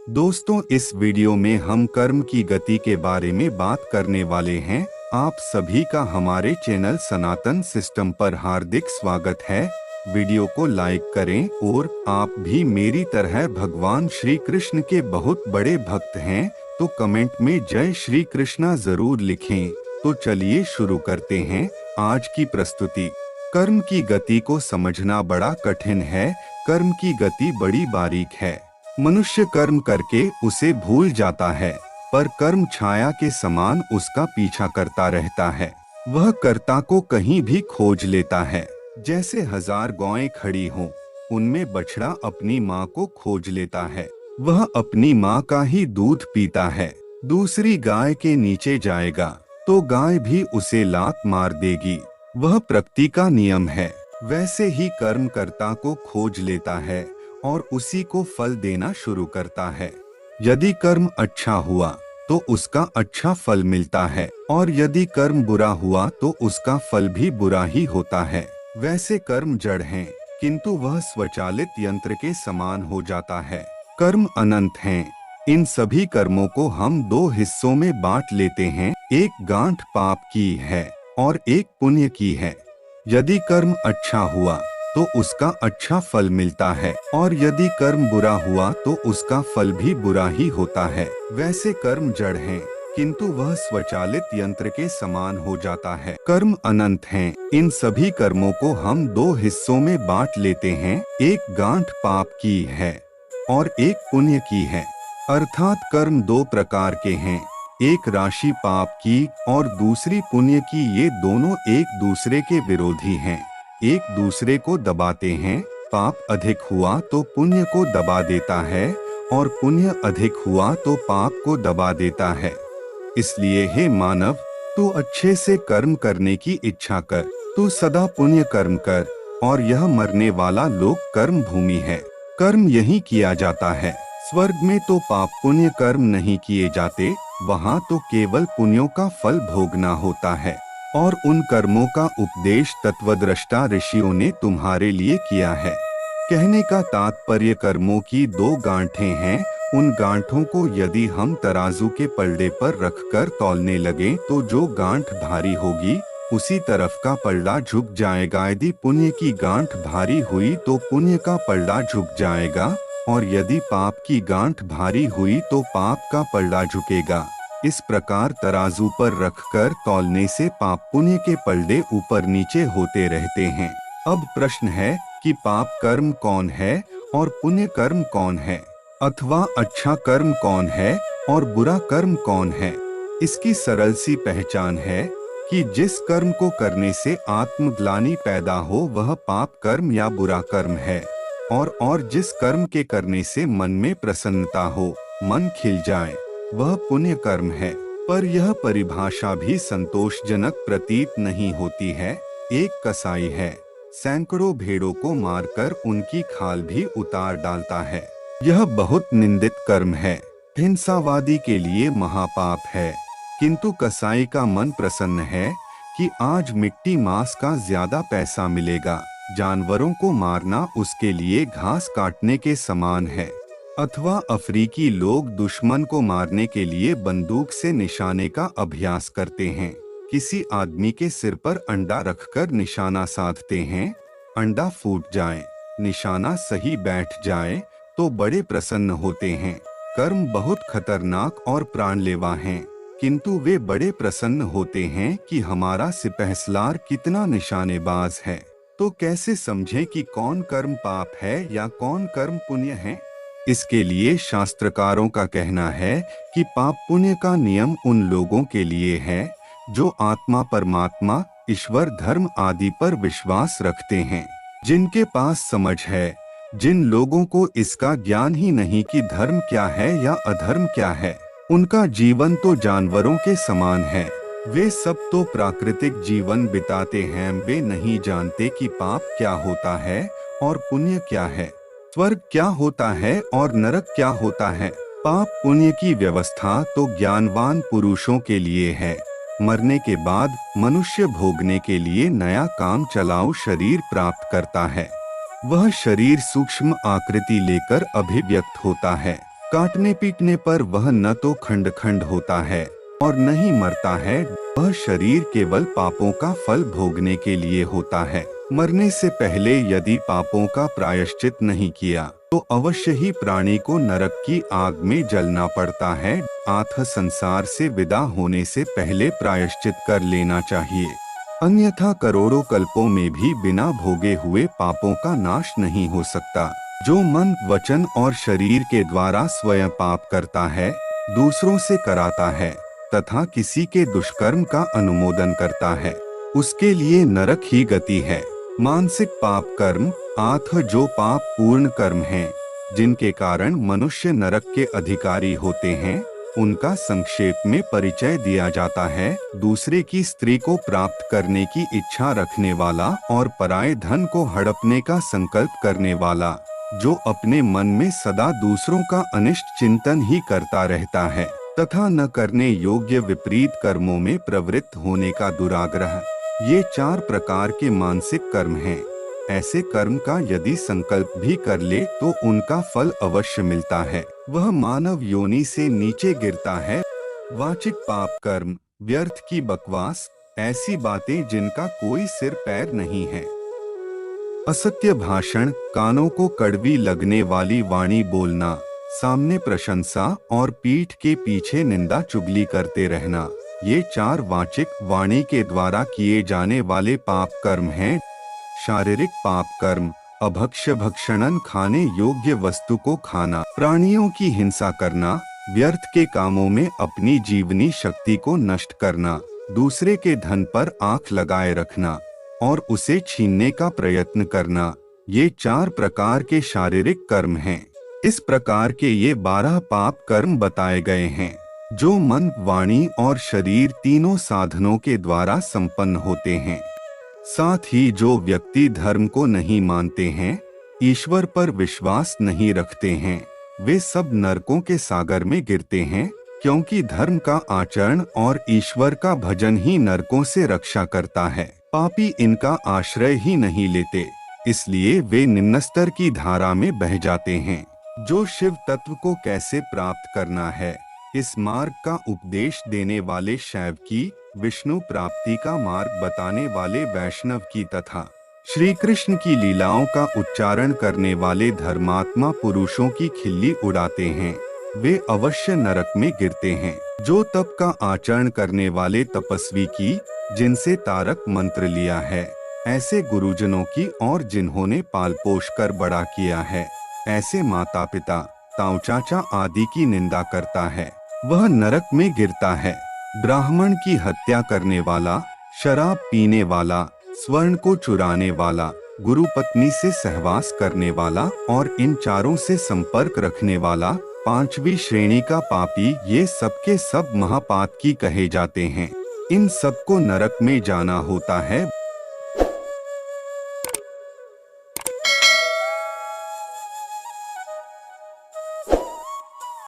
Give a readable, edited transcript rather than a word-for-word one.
दोस्तों, इस वीडियो में हम कर्म की गति के बारे में बात करने वाले हैं। आप सभी का हमारे चैनल सनातन सिस्टम पर हार्दिक स्वागत है। वीडियो को लाइक करें और आप भी मेरी तरह भगवान श्री कृष्ण के बहुत बड़े भक्त हैं तो कमेंट में जय श्री कृष्णा जरूर लिखें। तो चलिए शुरू करते हैं आज की प्रस्तुति। कर्म की गति को समझना बड़ा कठिन है। कर्म की गति बड़ी बारीक है। मनुष्य कर्म करके उसे भूल जाता है, पर कर्म छाया के समान उसका पीछा करता रहता है। वह कर्ता को कहीं भी खोज लेता है। जैसे 1000 गौएं खड़ी हों, उनमें बछड़ा अपनी माँ को खोज लेता है। वह अपनी माँ का ही दूध पीता है। दूसरी गाय के नीचे जाएगा तो गाय भी उसे लात मार देगी। वह प्रकृति का नियम है। वैसे ही कर्म कर्ता को खोज लेता है और उसी को फल देना शुरू करता है। यदि कर्म अच्छा हुआ तो उसका अच्छा फल मिलता है, और यदि कर्म बुरा हुआ तो उसका फल भी बुरा ही होता है। वैसे कर्म जड़ हैं, किंतु वह स्वचालित यंत्र के समान हो जाता है। कर्म अनंत हैं। इन सभी कर्मों को हम 2 हिस्सों में बांट लेते हैं। एक गांठ पाप की है और एक पुण्य की है। यदि कर्म अच्छा हुआ तो उसका अच्छा फल मिलता है, और यदि कर्म बुरा हुआ तो उसका फल भी बुरा ही होता है। वैसे कर्म जड़ हैं, किंतु वह स्वचालित यंत्र के समान हो जाता है। कर्म अनंत हैं। इन सभी कर्मों को हम 2 हिस्सों में बांट लेते हैं। एक गांठ पाप की है और एक पुण्य की है। अर्थात कर्म 2 प्रकार के हैं, एक राशि पाप की और दूसरी पुण्य की। ये दोनों एक दूसरे के विरोधी हैं, एक दूसरे को दबाते हैं। पाप अधिक हुआ तो पुण्य को दबा देता है, और पुण्य अधिक हुआ तो पाप को दबा देता है। इसलिए हे मानव, तू अच्छे से कर्म करने की इच्छा कर। तू सदा पुण्य कर्म कर, और यह मरने वाला लोक कर्म भूमि है। कर्म यही किया जाता है। स्वर्ग में तो पाप पुण्य कर्म नहीं किए जाते, वहाँ तो केवल पुण्यों का फल भोगना होता है। और उन कर्मों का उपदेश तत्वद्रष्टा ऋषियों ने तुम्हारे लिए किया है। कहने का तात्पर्य कर्मों की 2 गांठें हैं। उन गांठों को यदि हम तराजू के पलड़े पर रखकर तौलने लगें तो जो गांठ भारी होगी उसी तरफ का पलड़ा झुक जाएगा। यदि पुण्य की गांठ भारी हुई तो पुण्य का पलड़ा झुक जाएगा, और यदि पाप की गांठ भारी हुई तो पाप का पलड़ा झुकेगा। इस प्रकार तराजू पर रखकर तौलने से पाप पुण्य के पलड़े ऊपर नीचे होते रहते हैं। अब प्रश्न है कि पाप कर्म कौन है और पुण्य कर्म कौन है, अथवा अच्छा कर्म कौन है और बुरा कर्म कौन है। इसकी सरल सी पहचान है कि जिस कर्म को करने से आत्मग्लानि पैदा हो वह पाप कर्म या बुरा कर्म है, और जिस कर्म के करने से मन में प्रसन्नता हो, मन खिल जाए, वह पुण्य कर्म है। पर यह परिभाषा भी संतोषजनक प्रतीत नहीं होती है। एक कसाई है, सैकड़ों भेड़ों को मारकर उनकी खाल भी उतार डालता है। यह बहुत निंदित कर्म है, हिंसावादी के लिए महापाप है। किंतु कसाई का मन प्रसन्न है कि आज मिट्टी मांस का ज्यादा पैसा मिलेगा। जानवरों को मारना उसके लिए घास काटने के समान है। अथवा अफ्रीकी लोग दुश्मन को मारने के लिए बंदूक से निशाने का अभ्यास करते हैं। किसी आदमी के सिर पर अंडा रखकर निशाना साधते हैं। अंडा फूट जाए, निशाना सही बैठ जाए तो बड़े प्रसन्न होते हैं। कर्म बहुत खतरनाक और प्राणलेवा हैं, किंतु वे बड़े प्रसन्न होते हैं कि हमारा सिपहसलार कितना निशानेबाज है। तो कैसे समझें कि कौन कर्म पाप है या कौन कर्म पुण्य है? इसके लिए शास्त्रकारों का कहना है कि पाप पुण्य का नियम उन लोगों के लिए है जो आत्मा, परमात्मा, ईश्वर, धर्म आदि पर विश्वास रखते हैं, जिनके पास समझ है। जिन लोगों को इसका ज्ञान ही नहीं कि धर्म क्या है या अधर्म क्या है, उनका जीवन तो जानवरों के समान है। वे सब तो प्राकृतिक जीवन बिताते हैं। वे नहीं जानते कि पाप क्या होता है और पुण्य क्या है, स्वर्ग क्या होता है और नरक क्या होता है। पाप पुण्य की व्यवस्था तो ज्ञानवान पुरुषों के लिए है। मरने के बाद मनुष्य भोगने के लिए नया काम चलाऊ शरीर प्राप्त करता है। वह शरीर सूक्ष्म आकृति लेकर अभिव्यक्त होता है। काटने पीटने पर वह न तो खंड खंड होता है और न ही मरता है। वह शरीर केवल पापों का फल भोगने के लिए होता है। मरने से पहले यदि पापों का प्रायश्चित नहीं किया तो अवश्य ही प्राणी को नरक की आग में जलना पड़ता है। अतः संसार से विदा होने से पहले प्रायश्चित कर लेना चाहिए, अन्यथा करोड़ों कल्पों में भी बिना भोगे हुए पापों का नाश नहीं हो सकता। जो मन, वचन और शरीर के द्वारा स्वयं पाप करता है, दूसरों से कराता है तथा किसी के दुष्कर्म का अनुमोदन करता है, उसके लिए नरक ही गति है। मानसिक पाप कर्म अर्थात जो पाप पूर्ण कर्म हैं, जिनके कारण मनुष्य नरक के अधिकारी होते हैं, उनका संक्षेप में परिचय दिया जाता है। दूसरे की स्त्री को प्राप्त करने की इच्छा रखने वाला और पराये धन को हड़पने का संकल्प करने वाला, जो अपने मन में सदा दूसरों का अनिष्ट चिंतन ही करता रहता है तथा न करने योग्य विपरीत कर्मों में प्रवृत्त होने का दुराग्रह, ये 4 प्रकार के मानसिक कर्म हैं। ऐसे कर्म का यदि संकल्प भी कर ले तो उनका फल अवश्य मिलता है, वह मानव योनि से नीचे गिरता है। वाचिक पाप कर्म, व्यर्थ की बकवास, ऐसी बातें जिनका कोई सिर पैर नहीं है। असत्य भाषण, कानों को कड़वी लगने वाली वाणी बोलना, सामने प्रशंसा और पीठ के पीछे निंदा चुगली करते रहना, ये 4 वाचिक वाणी के द्वारा किए जाने वाले पाप कर्म हैं। शारीरिक पाप कर्म, अभक्ष्य भक्षणन, खाने योग्य वस्तु को खाना, प्राणियों की हिंसा करना, व्यर्थ के कामों में अपनी जीवनी शक्ति को नष्ट करना, दूसरे के धन पर आंख लगाए रखना और उसे छीनने का प्रयत्न करना, ये 4 प्रकार के शारीरिक कर्म हैं। इस प्रकार के ये 12 पाप कर्म बताए गए हैं, जो मन, वाणी और शरीर तीनों साधनों के द्वारा संपन्न होते हैं। साथ ही जो व्यक्ति धर्म को नहीं मानते हैं, ईश्वर पर विश्वास नहीं रखते हैं, वे सब नरकों के सागर में गिरते हैं, क्योंकि धर्म का आचरण और ईश्वर का भजन ही नरकों से रक्षा करता है। पापी इनका आश्रय ही नहीं लेते, इसलिए वे निम्न स्तर की धारा में बह जाते हैं। जो शिव तत्व को कैसे प्राप्त करना है, इस मार्ग का उपदेश देने वाले शैव की, विष्णु प्राप्ति का मार्ग बताने वाले वैष्णव की तथा श्री कृष्ण की लीलाओं का उच्चारण करने वाले धर्मात्मा पुरुषों की खिल्ली उड़ाते हैं, वे अवश्य नरक में गिरते हैं। जो तप का आचरण करने वाले तपस्वी की, जिनसे तारक मंत्र लिया है, ऐसे गुरुजनों की और जिन्होंने पाल पोष कर बड़ा किया है, ऐसे माता पिता, ताऊ चाचा आदि की निंदा करता है, वह नरक में गिरता है। ब्राह्मण की हत्या करने वाला, शराब पीने वाला, स्वर्ण को चुराने वाला, गुरु पत्नी से सहवास करने वाला और इन 4 से संपर्क रखने वाला 5वीं श्रेणी का पापी, ये सबके सब महापातकी कहे जाते हैं। इन सबको नरक में जाना होता है।